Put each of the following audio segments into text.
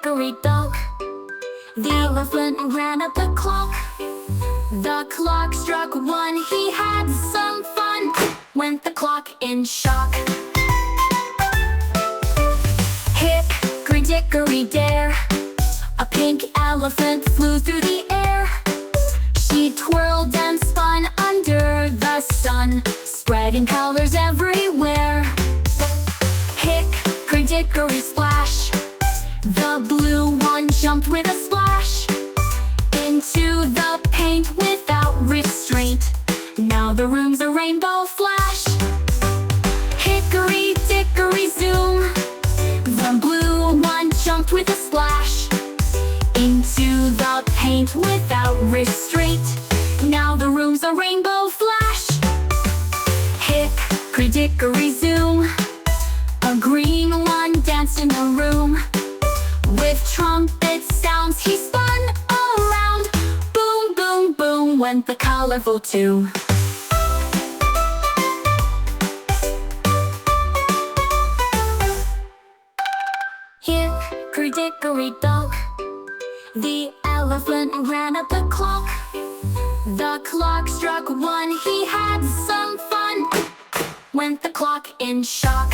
Dickory Dock. The elephant ran up the clock. The clock struck one, he had some fun. Went the clock in shock. Hickory dickory dare, a pink elephant flew through the air. She twirled and spun under the sun, spreading colors everywhere. Hickory dickory splash, the blue one jumped with a splash into the paint without restraint. Now the room's a rainbow flash. Hickory dickory zoom, the blue one jumped with a splash into the paint without restraint. Now the room's a rainbow flash. Hickory dickory zoom, a green one danced in the room. With trumpet sounds he spun around. Boom, boom, boom went the colorful tune. Hickory dickory dock, the elephant ran up the clock. The clock struck one, he had some fun. Went the clock in shock.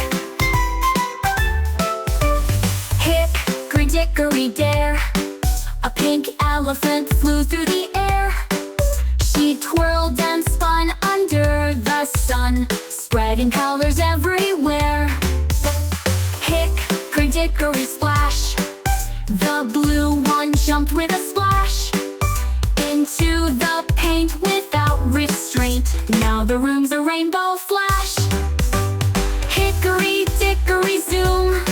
Hickory dickory dare, a pink elephant flew through the air. She twirled and spun under the sun, spreading colors everywhere. Hickory dickory splash, the blue one jumped with a splash into the paint without restraint. Now the room's a rainbow flash. Hickory dickory zoom,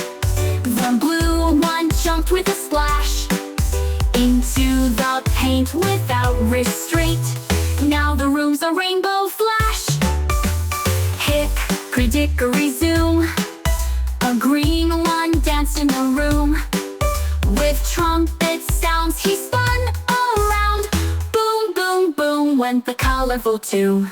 the blue one jumped with a splash into the paint without restraint. Now the room's a rainbow flash. Hickory dickory zoom, a green one danced in the room. With trumpet sounds he spun around. Boom, boom, boom went the colorful tune.